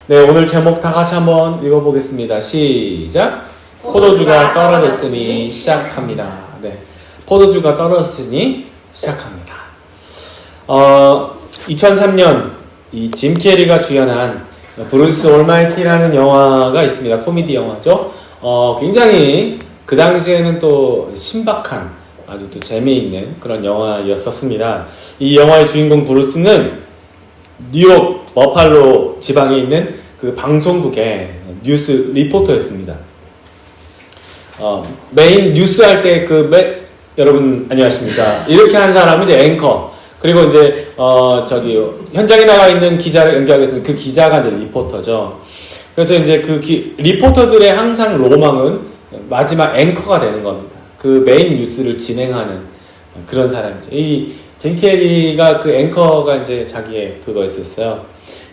네, 오늘 제목 다 같이 한번 읽어보겠습니다. 시작! 포도주가 떨어졌으니 시작합니다. 네, 포도주가 떨어졌으니 시작합니다. 2003년 이 짐 캐리가 주연한 브루스 올마이티라는 영화가 있습니다. 코미디 영화죠. 굉장히 그 당시에는 또 신박한 아주 또 재미있는 그런 영화였었습니다. 이 영화의 주인공 브루스는 뉴욕 버팔로 지방에 있는 그 방송국의 뉴스 리포터였습니다. 메인 뉴스 할 때 여러분 안녕하십니까? 이렇게 한 사람은 이제 앵커. 그리고 이제 현장에 나가 있는 기자를 연기하고 있는 그 기자가 이제 리포터죠. 그래서 이제 리포터들의 항상 로망은 마지막 앵커가 되는 겁니다. 그 메인 뉴스를 진행하는 그런 사람이죠. 이 짐 캐리가 그 앵커가 이제 자기의 그거였었어요.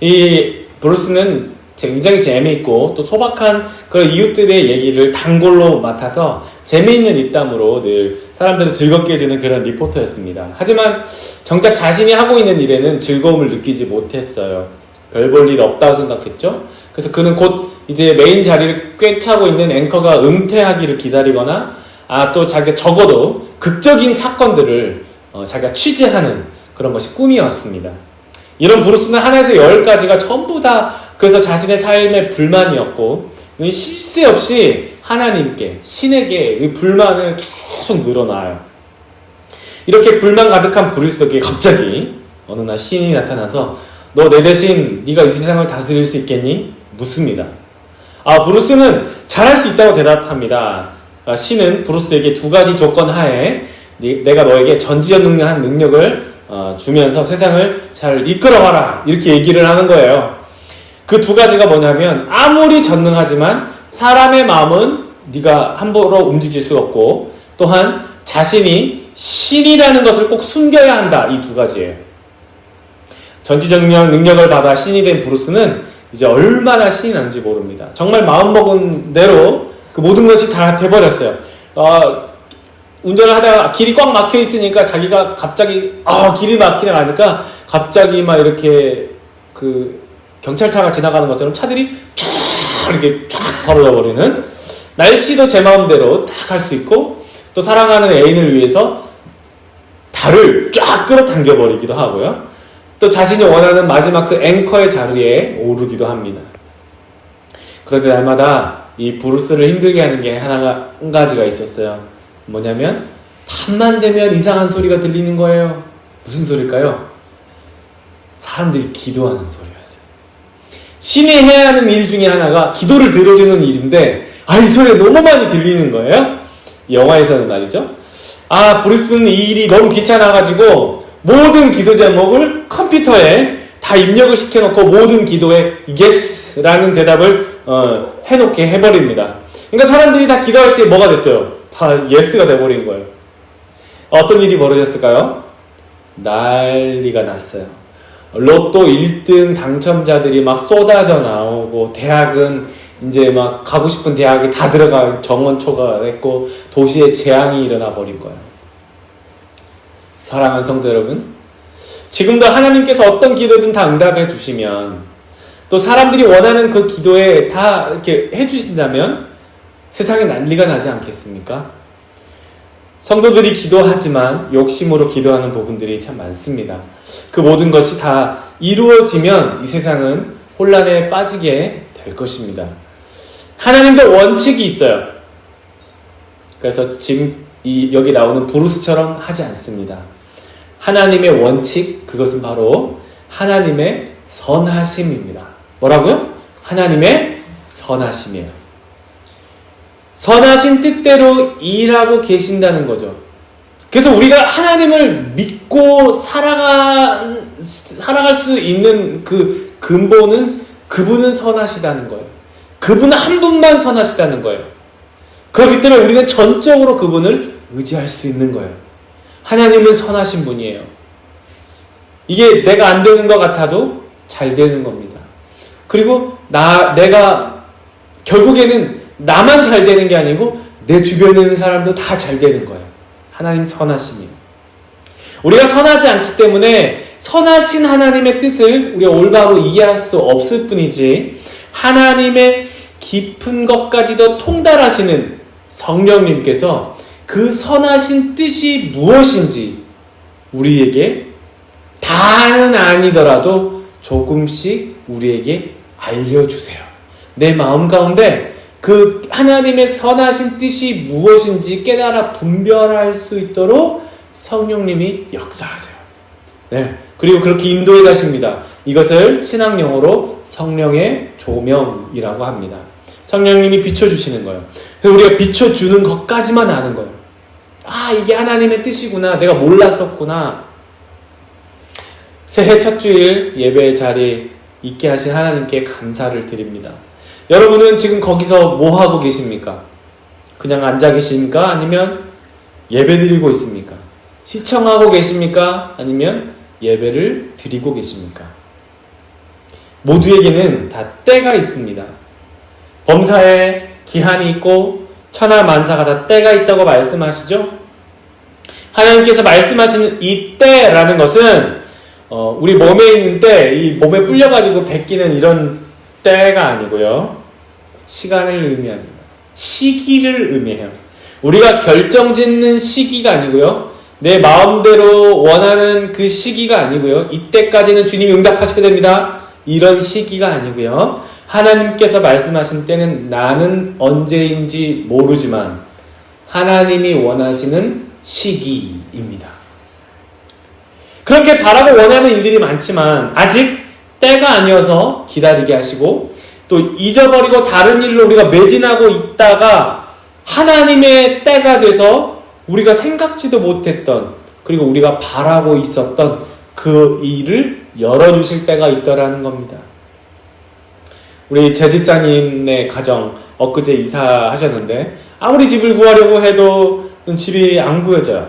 이 브루스는 굉장히 재미있고 또 소박한 그런 이웃들의 얘기를 단골로 맡아서 재미있는 입담으로 늘 사람들을 즐겁게 해주는 그런 리포터였습니다. 하지만 정작 자신이 하고 있는 일에는 즐거움을 느끼지 못했어요. 별 볼 일 없다고 생각했죠. 그래서 그는 곧 이제 메인 자리를 꿰차고 있는 앵커가 은퇴하기를 기다리거나 또 자기가 적어도 극적인 사건들을 자기가 취재하는 그런 것이 꿈이었습니다. 이런 브루스는 하나에서 10가지가 전부 다 그래서 자신의 삶의 불만이었고 쉴 새 없이 하나님께 신에게 불만을 계속 늘어놔요. 이렇게 불만 가득한 브루스에게 갑자기 어느 날 신이 나타나서 너 내 대신 네가 이 세상을 다스릴 수 있겠니? 묻습니다. 브루스는 잘할 수 있다고 대답합니다. 신은 브루스에게 2가지 조건 하에 내가 너에게 전지전능한 능력을 주면서 세상을 잘 이끌어가라 이렇게 얘기를 하는 거예요. 그 2가지가 뭐냐면 아무리 전능하지만 사람의 마음은 네가 함부로 움직일 수 없고 또한 자신이 신이라는 것을 꼭 숨겨야 한다. 이 2가지예요. 전지전능한 능력을 받아 신이 된 브루스는 이제 얼마나 신이 나는지 모릅니다. 정말 마음먹은 대로 그 모든 것이 다 돼버렸어요. 운전을 하다가 길이 꽉 막혀 있으니까 자기가 갑자기 길이 막히네 하니까 갑자기 막 이렇게 그 경찰차가 지나가는 것처럼 차들이 쫙 이렇게 쫙 벌어져 버리는, 날씨도 제 마음대로 딱 할 수 있고 또 사랑하는 애인을 위해서 달을 쫙 끌어당겨 버리기도 하고요. 또 자신이 원하는 마지막 그 앵커의 자리에 오르기도 합니다. 그런데 날마다 이 브루스를 힘들게 하는 게 한 가지가 있었어요. 뭐냐면 밤만 되면 이상한 소리가 들리는 거예요. 무슨 소리일까요? 사람들이 기도하는 소리였어요. 신이 해야 하는 일 중에 하나가 기도를 들어주는 일인데 이 소리가 너무 많이 들리는 거예요. 영화에서는 말이죠. 브루스는 이 일이 너무 귀찮아가지고 모든 기도 제목을 컴퓨터에 다 입력을 시켜놓고 모든 기도에 YES라는 대답을 해놓게 해버립니다. 그러니까 사람들이 다 기도할 때 뭐가 됐어요? 다 YES가 돼버린 거예요. 어떤 일이 벌어졌을까요? 난리가 났어요. 로또 1등 당첨자들이 막 쏟아져 나오고 대학은 이제 막 가고 싶은 대학이 다 들어가 정원 초과했고 도시에 재앙이 일어나 버린 거예요. 사랑하는 성도 여러분, 지금도 하나님께서 어떤 기도든 다 응답해 주시면 또 사람들이 원하는 그 기도에 다 이렇게 해주신다면 세상에 난리가 나지 않겠습니까? 성도들이 기도하지만 욕심으로 기도하는 부분들이 참 많습니다. 그 모든 것이 다 이루어지면 이 세상은 혼란에 빠지게 될 것입니다. 하나님도 원칙이 있어요. 그래서 지금 여기 나오는 브루스처럼 하지 않습니다. 하나님의 원칙, 그것은 바로 하나님의 선하심입니다. 뭐라고요? 하나님의 선하심이에요. 선하신 뜻대로 일하고 계신다는 거죠. 그래서 우리가 하나님을 믿고 살아갈 수 있는 그 근본은 그분은 선하시다는 거예요. 그분 한 분만 선하시다는 거예요. 그렇기 때문에 우리는 전적으로 그분을 의지할 수 있는 거예요. 하나님은 선하신 분이에요. 이게 내가 안 되는 것 같아도 잘 되는 겁니다. 그리고 내가 결국에는 나만 잘 되는 게 아니고 내 주변에 있는 사람도 다 잘 되는 거예요. 하나님 선하심이에요. 우리가 선하지 않기 때문에 선하신 하나님의 뜻을 우리가 올바로 이해할 수 없을 뿐이지 하나님의 깊은 것까지도 통달하시는 성령님께서 그 선하신 뜻이 무엇인지 우리에게 다는 아니더라도 조금씩 우리에게 알려주세요. 내 마음 가운데 그 하나님의 선하신 뜻이 무엇인지 깨달아 분별할 수 있도록 성령님이 역사하세요. 네. 그리고 그렇게 인도해 가십니다. 이것을 신학 용어로 성령의 조명이라고 합니다. 성령님이 비춰주시는 거예요. 그래서 우리가 비춰주는 것까지만 아는 거예요. 아, 이게 하나님의 뜻이구나. 내가 몰랐었구나. 새해 첫 주일 예배 자리에 있게 하신 하나님께 감사를 드립니다. 여러분은 지금 거기서 뭐 하고 계십니까? 그냥 앉아 계십니까? 아니면 예배 드리고 있습니까? 시청하고 계십니까? 아니면 예배를 드리고 계십니까? 모두에게는 다 때가 있습니다. 범사에 기한이 있고 천하만사가 다 때가 있다고 말씀하시죠? 하나님께서 말씀하시는 이 때라는 것은 우리 몸에 있는 때, 이 몸에 불려가지고 베끼는 이런 때가 아니고요. 시간을 의미합니다. 시기를 의미해요. 우리가 결정짓는 시기가 아니고요. 내 마음대로 원하는 그 시기가 아니고요. 이때까지는 주님이 응답하셔야 됩니다. 이런 시기가 아니고요. 하나님께서 말씀하신 때는 나는 언제인지 모르지만 하나님이 원하시는 시기입니다. 그렇게 바라고 원하는 일들이 많지만 아직 때가 아니어서 기다리게 하시고 또 잊어버리고 다른 일로 우리가 매진하고 있다가 하나님의 때가 돼서 우리가 생각지도 못했던 그리고 우리가 바라고 있었던 그 일을 열어주실 때가 있더라는 겁니다. 우리 제집사님네 가정 엊그제 이사하셨는데 아무리 집을 구하려고 해도 집이 안 구해져요.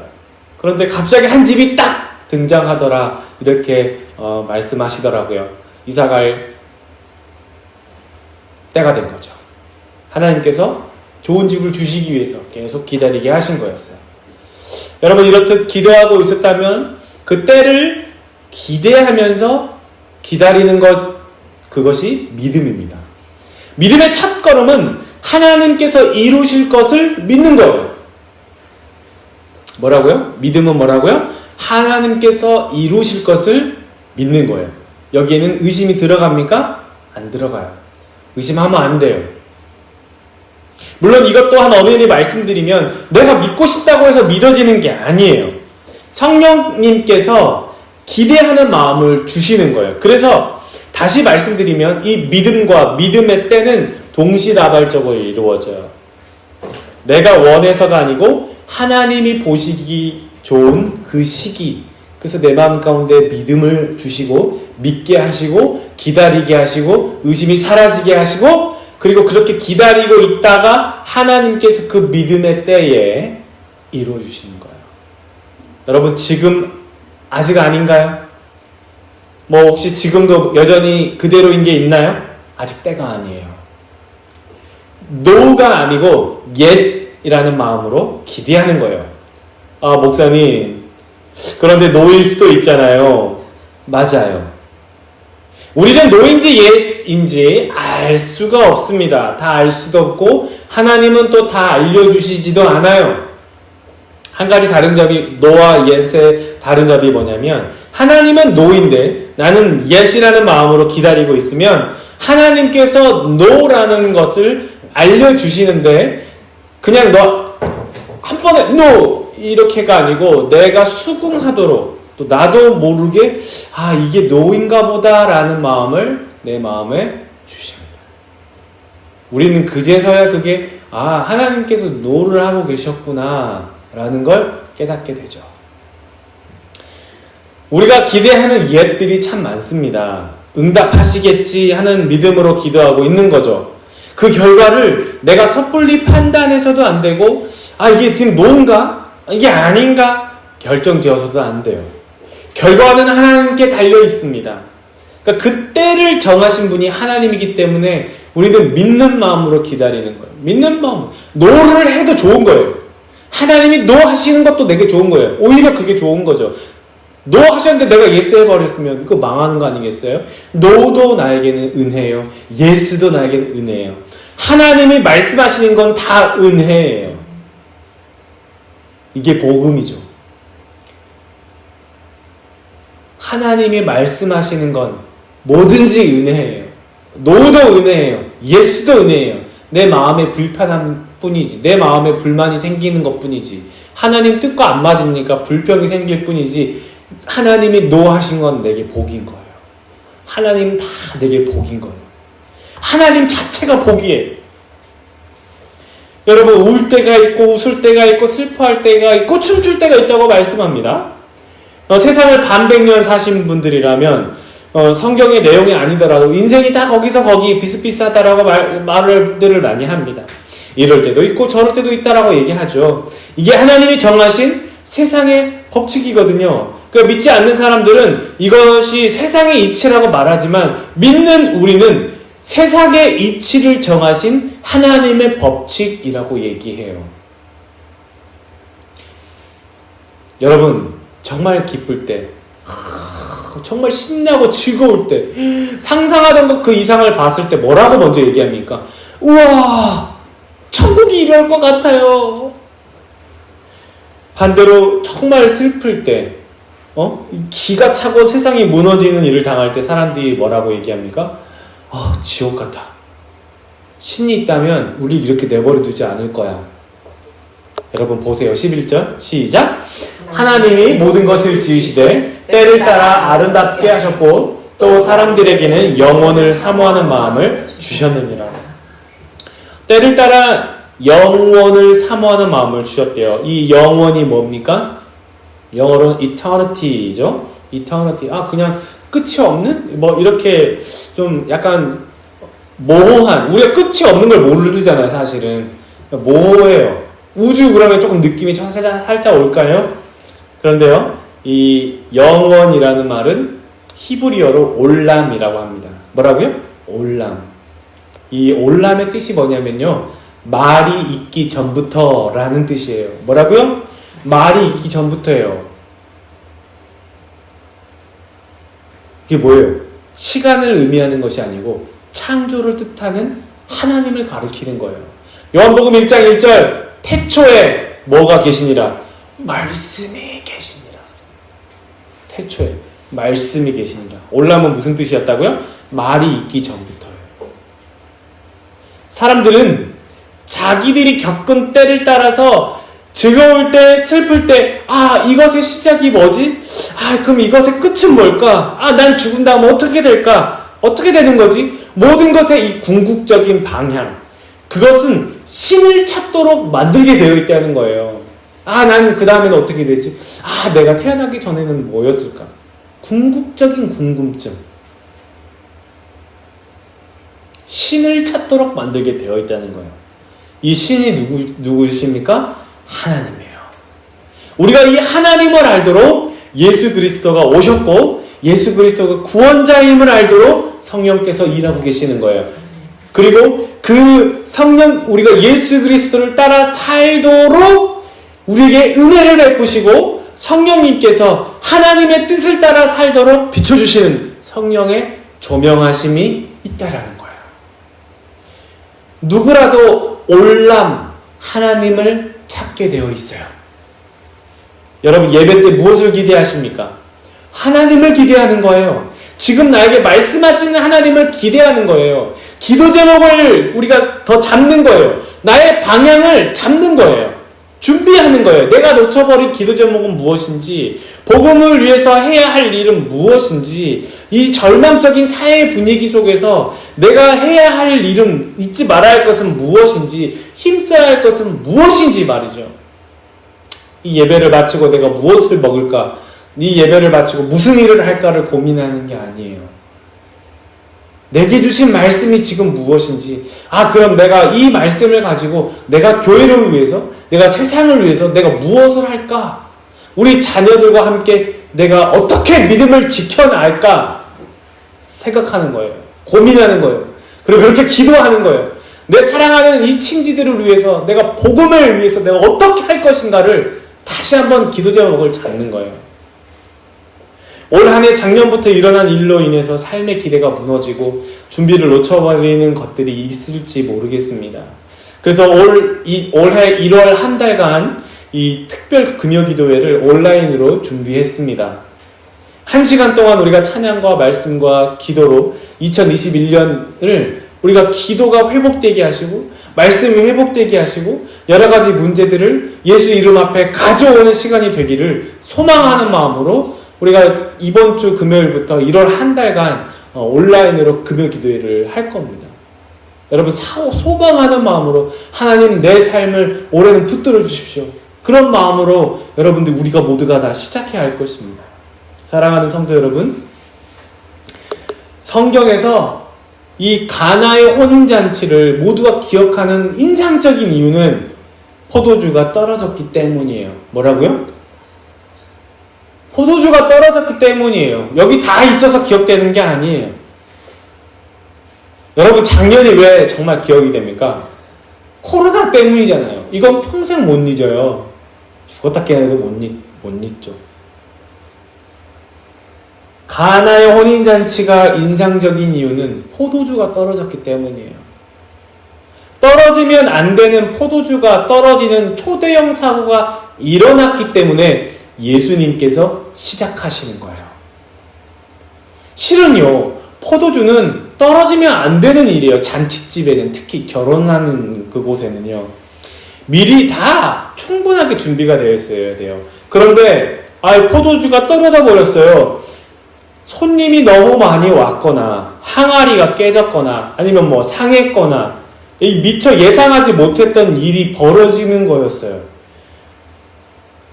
그런데 갑자기 한 집이 딱 등장하더라 이렇게 말씀하시더라고요. 이사갈 때가 된 거죠. 하나님께서 좋은 집을 주시기 위해서 계속 기다리게 하신 거였어요. 여러분 이렇듯 기도하고 있었다면 그 때를 기대하면서 기다리는 것 그것이 믿음입니다. 믿음의 첫 걸음은 하나님께서 이루실 것을 믿는 거예요. 뭐라고요? 믿음은 뭐라고요? 하나님께서 이루실 것을 믿는 거예요. 여기에는 의심이 들어갑니까? 안 들어가요. 의심하면 안 돼요. 물론 이것 또한 엄연히 말씀드리면 내가 믿고 싶다고 해서 믿어지는 게 아니에요. 성령님께서 기대하는 마음을 주시는 거예요. 그래서 다시 말씀드리면 이 믿음과 믿음의 때는 동시다발적으로 이루어져요. 내가 원해서가 아니고 하나님이 보시기 좋은 그 시기. 그래서 내 마음 가운데 믿음을 주시고 믿게 하시고 기다리게 하시고 의심이 사라지게 하시고 그리고 그렇게 기다리고 있다가 하나님께서 그 믿음의 때에 이루어주시는 거예요. 여러분 지금 아직 아닌가요? 뭐 혹시 지금도 여전히 그대로인 게 있나요? 아직 때가 아니에요. no가 아니고 yet이라는 마음으로 기대하는 거예요. 아 목사님 그런데 no일 수도 있잖아요. 맞아요. 우리는 no인지 yet인지 알 수가 없습니다. 다 알 수도 없고 하나님은 또 다 알려주시지도 않아요. 한 가지 다른 점이 no와 yet의 다른 점이 뭐냐면 하나님은 no인데 나는 yes이라는 마음으로 기다리고 있으면 하나님께서 no라는 것을 알려주시는데 그냥 너 한 번에 no 이렇게가 아니고 내가 수긍하도록 또 나도 모르게 아 이게 no인가 보다 라는 마음을 내 마음에 주십니다. 우리는 그제서야 그게 아 하나님께서 no를 하고 계셨구나 라는 걸 깨닫게 되죠. 우리가 기대하는 yet들이 참 많습니다. 응답하시겠지 하는 믿음으로 기도하고 있는 거죠. 그 결과를 내가 섣불리 판단해서도 안 되고 아 이게 지금 no인가? 이게 아닌가? 결정지어서도 안 돼요. 결과는 하나님께 달려 있습니다. 그러니까 그 때를 정하신 분이 하나님이기 때문에 우리는 믿는 마음으로 기다리는 거예요. 믿는 마음. no를 해도 좋은 거예요. 하나님이 no 하시는 것도 내게 좋은 거예요. 오히려 그게 좋은 거죠. 노 하셨는데 내가 예스 해버렸으면 그거 망하는 거 아니겠어요? 노도 나에게는 은혜예요. 예스도 나에게는 은혜예요. 하나님이 말씀하시는 건 다 은혜예요. 이게 복음이죠. 하나님이 말씀하시는 건 뭐든지 은혜예요. 노도 은혜예요. 예스도 은혜예요. 내 마음에 불편함 뿐이지. 내 마음에 불만이 생기는 것 뿐이지. 하나님 뜻과 안 맞으니까 불평이 생길 뿐이지. 하나님이 노 하신 건 내게 복인 거예요. 하나님 다 내게 복인 거예요. 하나님 자체가 복이에요. 여러분, 울 때가 있고 웃을 때가 있고 슬퍼할 때가 있고 춤출 때가 있다고 말씀합니다. 세상을 반백년 사신 분들이라면 성경의 내용이 아니더라도 인생이 다 거기서 거기 비슷비슷하다라고 말들을 많이 합니다. 이럴 때도 있고 저럴 때도 있다라고 얘기하죠. 이게 하나님이 정하신 세상의 법칙이거든요. 그러니까 믿지 않는 사람들은 이것이 세상의 이치라고 말하지만 믿는 우리는 세상의 이치를 정하신 하나님의 법칙이라고 얘기해요. 여러분, 정말 기쁠 때, 정말 신나고 즐거울 때, 상상하던 것 그 이상을 봤을 때 뭐라고 먼저 얘기합니까? 우와, 천국이 이럴 것 같아요. 반대로 정말 슬플 때, 기가 차고 세상이 무너지는 일을 당할 때 사람들이 뭐라고 얘기합니까? 지옥 같아. 신이 있다면 우리 이렇게 내버려 두지 않을 거야. 여러분 보세요. 11절 시작. 하나님이 모든 것을 지으시되 때를 따라 아름답게 하셨고 또 사람들에게는 영원을 사모하는 마음을 주셨느니라. 때를 따라 영원을 사모하는 마음을 주셨대요. 이 영원이 뭡니까? 영어로는 eternity죠. eternity. 그냥 끝이 없는? 이렇게 좀 약간 모호한, 우리가 끝이 없는 걸 모르잖아요, 사실은. 모호해요. 우주 그러면 조금 느낌이 살짝 올까요? 그런데요, 이 영원이라는 말은 히브리어로 올람이라고 합니다. 뭐라고요? 올람. 이 올람의 뜻이 뭐냐면요, 말이 있기 전부터라는 뜻이에요. 뭐라고요? 말이 있기 전부터예요. 이게 뭐예요? 시간을 의미하는 것이 아니고 창조를 뜻하는 하나님을 가리키는 거예요. 요한복음 1장 1절 태초에 뭐가 계시니라? 말씀이 계시니라. 태초에 말씀이 계시니라. 올람은 무슨 뜻이었다고요? 말이 있기 전부터예요. 사람들은 자기들이 겪은 때를 따라서 즐거울 때, 슬플 때, 이것의 시작이 뭐지? 그럼 이것의 끝은 뭘까? 난 죽은 다음 어떻게 될까? 어떻게 되는 거지? 모든 것의 이 궁극적인 방향, 그것은 신을 찾도록 만들게 되어 있다는 거예요. 난 그 다음에는 어떻게 되지? 내가 태어나기 전에는 뭐였을까? 궁극적인 궁금증. 신을 찾도록 만들게 되어 있다는 거예요. 이 신이 누구십니까? 하나님이에요. 우리가 이 하나님을 알도록 예수 그리스도가 오셨고 예수 그리스도가 구원자임을 알도록 성령께서 일하고 계시는 거예요. 그리고 그 성령, 우리가 예수 그리스도를 따라 살도록 우리에게 은혜를 베푸시고 성령님께서 하나님의 뜻을 따라 살도록 비춰주시는 성령의 조명하심이 있다라는 거예요. 누구라도 올람 하나님을 찾게 되어 있어요. 여러분 예배 때 무엇을 기대하십니까? 하나님을 기대하는 거예요. 지금 나에게 말씀하시는 하나님을 기대하는 거예요. 기도 제목을 우리가 더 잡는 거예요. 나의 방향을 잡는 거예요. 준비하는 거예요. 내가 놓쳐버린 기도 제목은 무엇인지, 복음을 위해서 해야 할 일은 무엇인지, 이 절망적인 사회 분위기 속에서 내가 해야 할 일은, 잊지 말아야 할 것은 무엇인지, 힘써야 할 것은 무엇인지 말이죠. 이 예배를 마치고 내가 무엇을 먹을까, 이 예배를 마치고 무슨 일을 할까를 고민하는 게 아니에요. 내게 주신 말씀이 지금 무엇인지, 그럼 내가 이 말씀을 가지고 내가 교회를 위해서, 내가 세상을 위해서 내가 무엇을 할까? 우리 자녀들과 함께 내가 어떻게 믿음을 지켜나갈까? 생각하는 거예요. 고민하는 거예요. 그리고 그렇게 기도하는 거예요. 내 사랑하는 이 친지들을 위해서, 내가 복음을 위해서 내가 어떻게 할 것인가를 다시 한번 기도 제목을 잡는 거예요. 올 한 해 작년부터 일어난 일로 인해서 삶의 기대가 무너지고 준비를 놓쳐버리는 것들이 있을지 모르겠습니다. 그래서 올해 1월 한 달간 이 특별 금요기도회를 온라인으로 준비했습니다. 1시간 동안 우리가 찬양과 말씀과 기도로 2021년을 우리가 기도가 회복되게 하시고 말씀이 회복되게 하시고 여러 가지 문제들을 예수 이름 앞에 가져오는 시간이 되기를 소망하는 마음으로 우리가 이번 주 금요일부터 1월 한 달간 온라인으로 금요기도회를 할 겁니다. 여러분 소망하는 마음으로 하나님 내 삶을 올해는 붙들어 주십시오. 그런 마음으로 여러분들 우리가 모두가 다 시작해야 할 것입니다. 사랑하는 성도 여러분, 성경에서 이 가나의 혼인잔치를 모두가 기억하는 인상적인 이유는 포도주가 떨어졌기 때문이에요. 뭐라고요? 포도주가 떨어졌기 때문이에요. 여기 다 있어서 기억되는 게 아니에요. 여러분 작년이 왜 정말 기억이 됩니까? 코로나 때문이잖아요. 이건 평생 못 잊어요. 죽었다 깨어나도 못 잊죠. 가나의 혼인잔치가 인상적인 이유는 포도주가 떨어졌기 때문이에요. 떨어지면 안 되는 포도주가 떨어지는 초대형 사고가 일어났기 때문에 예수님께서 시작하시는 거예요. 실은요, 포도주는 떨어지면 안 되는 일이에요. 잔치집에는, 특히 결혼하는 그곳에는요. 미리 다 충분하게 준비가 되어 있어야 돼요. 그런데 포도주가 떨어져 버렸어요. 손님이 너무 많이 왔거나 항아리가 깨졌거나 아니면 뭐 상했거나 미처 예상하지 못했던 일이 벌어지는 거였어요.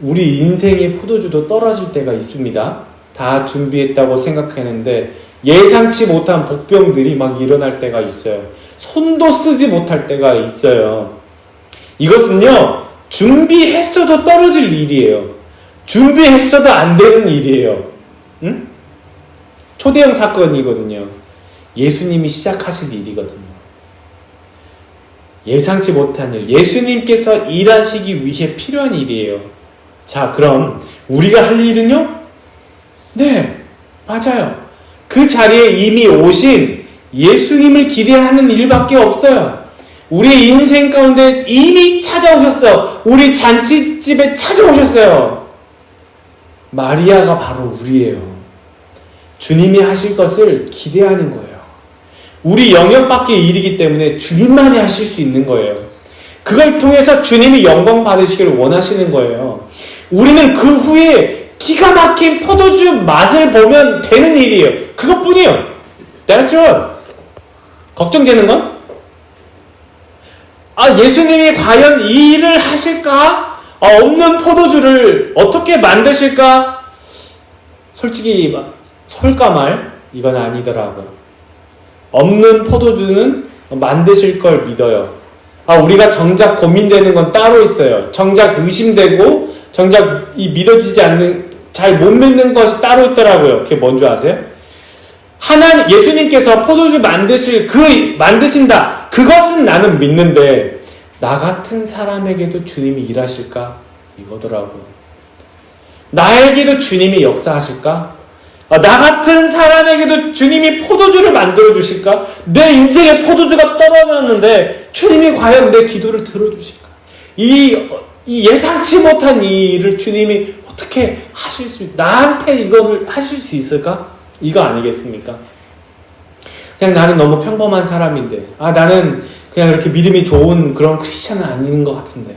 우리 인생의 포도주도 떨어질 때가 있습니다. 다 준비했다고 생각했는데 예상치 못한 복병들이 막 일어날 때가 있어요. 손도 쓰지 못할 때가 있어요. 이것은요, 준비했어도 떨어질 일이에요. 준비했어도 안 되는 일이에요. 응? 초대형 사건이거든요. 예수님이 시작하실 일이거든요. 예상치 못한 일, 예수님께서 일하시기 위해 필요한 일이에요. 자, 그럼 우리가 할 일은요? 네, 맞아요. 그 자리에 이미 오신 예수님을 기대하는 일밖에 없어요. 우리 인생 가운데 이미 찾아오셨어요. 우리 잔치집에 찾아오셨어요. 마리아가 바로 우리예요. 주님이 하실 것을 기대하는 거예요. 우리 영역 밖의 일이기 때문에 주님만이 하실 수 있는 거예요. 그걸 통해서 주님이 영광 받으시기를 원하시는 거예요. 우리는 그 후에 기가 막힌 포도주 맛을 보면 되는 일이에요. 그것뿐이에요. That's all. 걱정되는 건? 예수님이 과연 이 일을 하실까? 없는 포도주를 어떻게 만드실까? 솔직히 설까 말? 이건 아니더라고요. 없는 포도주는 만드실 걸 믿어요. 우리가 정작 고민되는 건 따로 있어요. 정작 의심되고 정작 믿어지지 않는, 잘 못 믿는 것이 따로 있더라고요. 그게 뭔지 아세요? 예수님께서 포도주 만드신다. 그것은 나는 믿는데 나 같은 사람에게도 주님이 일하실까? 이거더라고요. 나에게도 주님이 역사하실까? 나 같은 사람에게도 주님이 포도주를 만들어 주실까? 내 인생에 포도주가 떨어졌는데 주님이 과연 내 기도를 들어주실까? 이 예상치 못한 이 일을 주님이 어떻게 나한테 이거를 하실 수 있을까? 이거 아니겠습니까? 그냥 나는 너무 평범한 사람인데, 나는 그냥 이렇게 믿음이 좋은 그런 크리스찬은 아닌 것 같은데,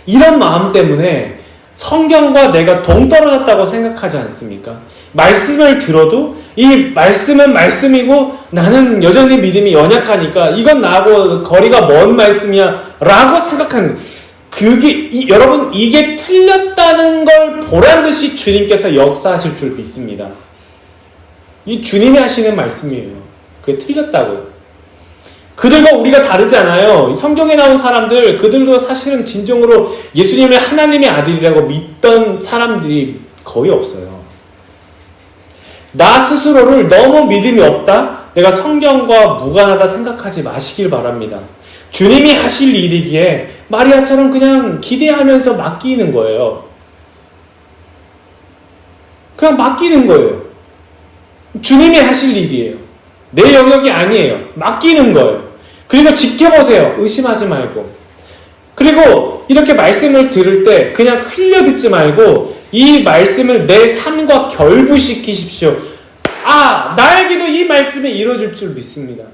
이런 마음 때문에 성경과 내가 동떨어졌다고 생각하지 않습니까? 말씀을 들어도 이 말씀은 말씀이고 나는 여전히 믿음이 연약하니까 이건 나하고 거리가 먼 말씀이야 라고 생각하는, 여러분, 이게 틀렸다는 걸 보란듯이 주님께서 역사하실 줄 믿습니다. 이 주님이 하시는 말씀이에요. 그게 틀렸다고요. 그들과 우리가 다르잖아요. 성경에 나온 사람들, 그들도 사실은 진정으로 예수님을 하나님의 아들이라고 믿던 사람들이 거의 없어요. 나 스스로를 너무 믿음이 없다? 내가 성경과 무관하다 생각하지 마시길 바랍니다. 주님이 하실 일이기에 마리아처럼 그냥 기대하면서 맡기는 거예요. 그냥 맡기는 거예요. 주님이 하실 일이에요. 내 영역이 아니에요. 맡기는 거예요. 그리고 지켜보세요. 의심하지 말고. 그리고 이렇게 말씀을 들을 때 그냥 흘려듣지 말고 이 말씀을 내 삶과 결부시키십시오. 아, 나에게도 이 말씀이 이루어질 줄 믿습니다.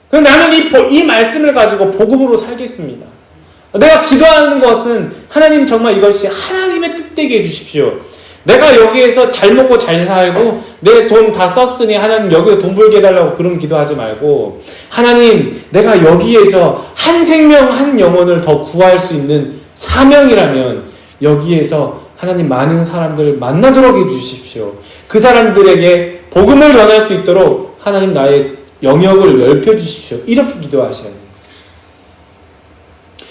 그럼 나는 이 말씀을 가지고 복음으로 살겠습니다. 내가 기도하는 것은 하나님 정말 이것이 하나님의 뜻되게 해주십시오. 내가 여기에서 잘 먹고 잘 살고 내 돈 다 썼으니 하나님 여기서 돈 벌게 해달라고 그런 기도하지 말고 하나님 내가 여기에서 한 생명 한 영혼을 더 구할 수 있는 사명이라면 여기에서 하나님 많은 사람들을 만나도록 해주십시오. 그 사람들에게 복음을 전할 수 있도록 하나님 나의 영역을 넓혀주십시오. 이렇게 기도하셔야 돼요.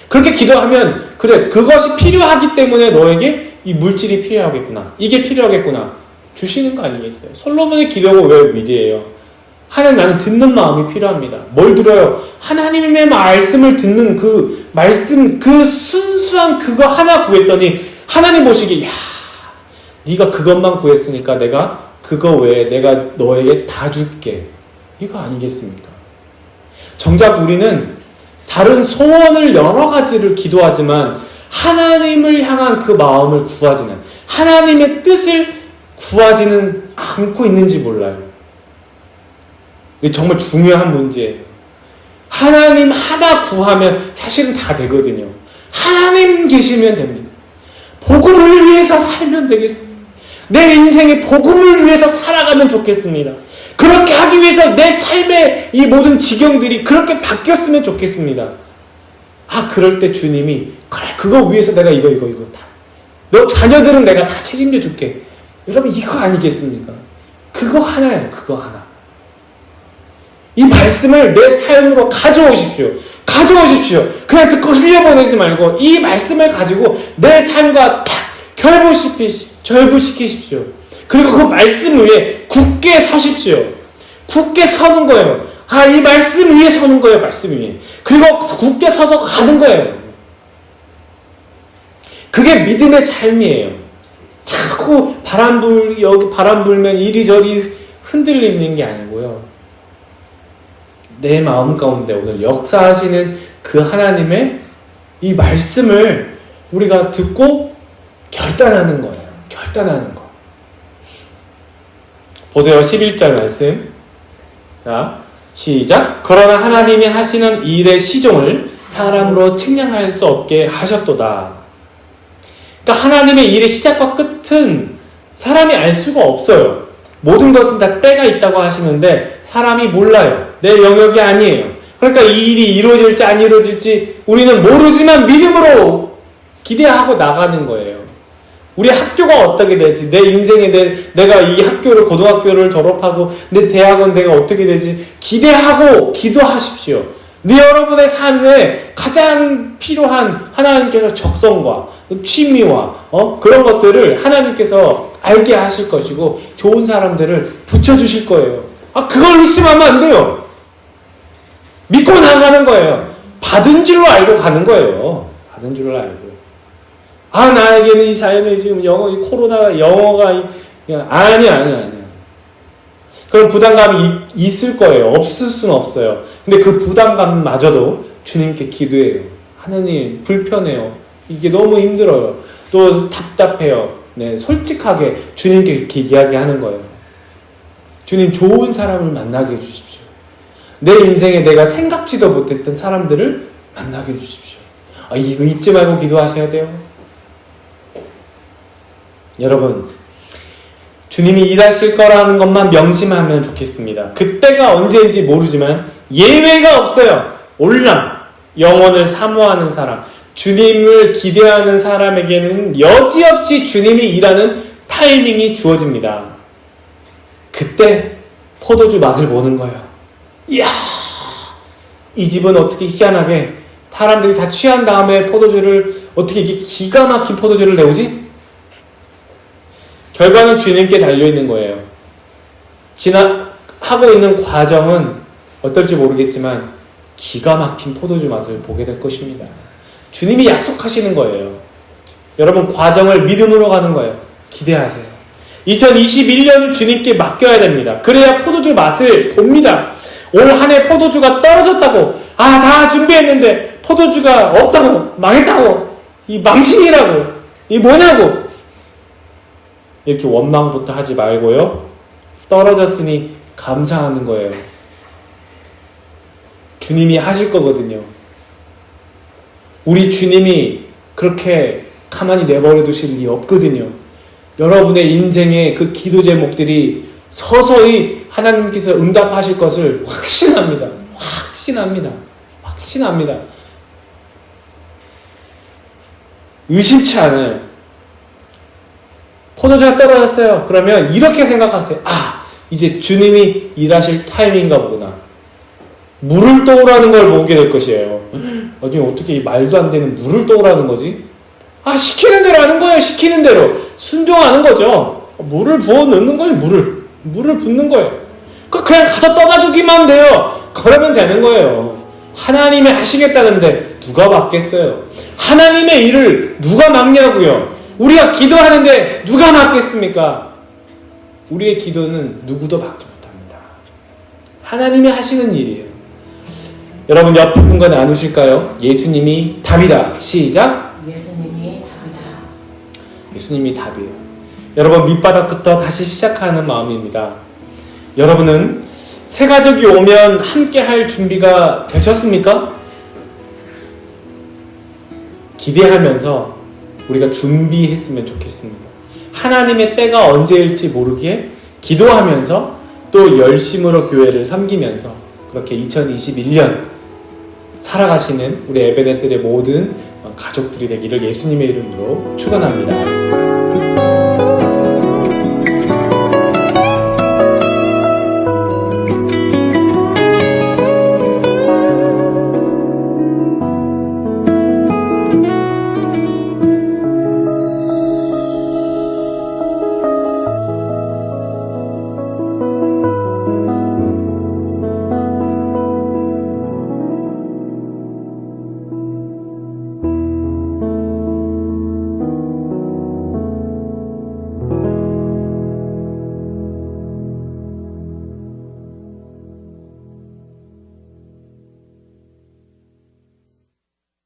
그렇게 기도하면 그래 그것이 필요하기 때문에 너에게 이 물질이 필요하겠구나. 이게 필요하겠구나. 주시는 거 아니겠어요? 솔로몬의 기도가 왜 위대해요? 하나님 나는 듣는 마음이 필요합니다. 뭘 들어요? 하나님의 말씀을 듣는 그 말씀 그 순수한 그거 하나 구했더니 하나님 보시기에 야 네가 그것만 구했으니까 내가 그거 외에 내가 너에게 다 줄게. 이거 아니겠습니까? 정작 우리는 다른 소원을 여러 가지를 기도하지만 하나님을 향한 그 마음을 구하지는 하나님의 뜻을 구하지는 않고 있는지 몰라요. 이게 정말 중요한 문제예요. 하나님 하나 구하면 사실은 다 되거든요. 하나님 계시면 됩니다. 복음을 위해서 살면 되겠습니다. 내 인생에 복음을 위해서 살아가면 좋겠습니다. 그렇게 하기 위해서 내 삶의 이 모든 지경들이 그렇게 바뀌었으면 좋겠습니다. 아, 그럴 때 주님이 그래, 그거 위해서 내가 이거 다. 너 자녀들은 내가 다 책임져 줄게. 여러분 이거 아니겠습니까? 그거 하나예요. 그거 하나. 이 말씀을 내 삶으로 가져오십시오. 가져오십시오. 그냥 듣고 흘려보내지 말고 이 말씀을 가지고 내 삶과 딱 결부시키십시오. 그리고 그 말씀 위에 굳게 서십시오. 굳게 서는 거예요. 아, 이 말씀 위에 서는 거예요. 말씀 위에. 그리고 굳게 서서 가는 거예요. 그게 믿음의 삶이에요. 자꾸 여기 바람 불면 이리저리 흔들리는 게 아니고요. 내 마음 가운데 오늘 역사하시는 그 하나님의 이 말씀을 우리가 듣고 결단하는 거예요. 결단하는 거. 보세요. 11절 말씀. 자, 시작. 그러나 하나님이 하시는 일의 시종을 사람으로 측량할 수 없게 하셨도다. 그러니까 하나님의 일의 시작과 끝은 사람이 알 수가 없어요. 모든 것은 다 때가 있다고 하시는데 사람이 몰라요. 내 영역이 아니에요. 그러니까 이 일이 이루어질지 안 이루어질지 우리는 모르지만 믿음으로 기대하고 나가는 거예요. 우리 학교가 어떻게 될지, 내 인생에 내가 이 학교를, 고등학교를 졸업하고 내 대학은 내가 어떻게 될지 기대하고 기도하십시오. 여러분의 삶에 가장 필요한 하나님께서 적성과 취미와 그런 것들을 하나님께서 알게 하실 것이고 좋은 사람들을 붙여주실 거예요. 아, 그걸 의심하면 안 돼요. 믿고 나가는 거예요. 받은 줄로 알고 가는 거예요. 받은 줄로 알고. 아, 나에게는 이 삶에 지금 이 코로나가 영어가 아니야. 그런 부담감이 있을 거예요. 없을 수는 없어요. 근데 그 부담감마저도 주님께 기도해요. 하나님, 불편해요. 이게 너무 힘들어요. 또 답답해요. 네, 솔직하게 주님께 이렇게 이야기하는 거예요. 주님, 좋은 사람을 만나게 해주십시오. 내 인생에 내가 생각지도 못했던 사람들을 만나게 해주십시오. 아, 이거 잊지 말고 기도하셔야 돼요. 여러분, 주님이 일하실 거라는 것만 명심하면 좋겠습니다. 그때가 언제인지 모르지만 예외가 없어요. 올람, 영혼을 사모하는 사람, 주님을 기대하는 사람에게는 여지없이 주님이 일하는 타이밍이 주어집니다. 그때 포도주 맛을 보는 거예요. 이야, 이 집은 어떻게 희한하게 사람들이 다 취한 다음에 포도주를 어떻게 이게 기가 막힌 포도주를 내오지? 결과는 주님께 달려있는 거예요. 하고 있는 과정은 어떨지 모르겠지만 기가 막힌 포도주 맛을 보게 될 것입니다. 주님이 약속하시는 거예요. 여러분, 과정을 믿음으로 가는 거예요. 기대하세요. 2021년을 주님께 맡겨야 됩니다. 그래야 포도주 맛을 봅니다. 올 한 해 포도주가 떨어졌다고, 다 준비했는데 포도주가 없다고, 망했다고, 이 망신이라고, 이 뭐냐고, 이렇게 원망부터 하지 말고요. 떨어졌으니 감사하는 거예요. 주님이 하실 거거든요. 우리 주님이 그렇게 가만히 내버려 두실 일이 없거든요. 여러분의 인생의 그 기도 제목들이 서서히 하나님께서 응답하실 것을 확신합니다. 확신합니다. 의심치 않아요. 포도주가 떨어졌어요. 그러면 이렇게 생각하세요. 이제 주님이 일하실 타이밍인가 보구나. 물을 떠오라는 걸 보게 될 것이에요. 아니, 어떻게 이 말도 안 되는 물을 떠오라는 거지? 시키는 대로 하는 거예요. 시키는 대로. 순종하는 거죠. 물을 부어 넣는 거예요. 물을 붓는 거예요. 그냥 가서 떠다주기만 돼요. 그러면 되는 거예요. 하나님이 하시겠다는데 누가 막겠어요? 하나님의 일을 누가 막냐고요? 우리가 기도하는데 누가 막겠습니까? 우리의 기도는 누구도 막지 못합니다. 하나님이 하시는 일이에요. 여러분 옆에 분과 나누실까요? 예수님이 답이다. 시작. 예수님이 답이에요. 여러분 밑바닥부터 다시 시작하는 마음입니다. 여러분은 새 가족이 오면 함께 할 준비가 되셨습니까? 기대하면서 우리가 준비했으면 좋겠습니다. 하나님의 때가 언제일지 모르기에 기도하면서 또 열심으로 교회를 섬기면서 그렇게 2021년 살아가시는 우리 에베네셀의 모든 가족들이 되기를 예수님의 이름으로 축원합니다.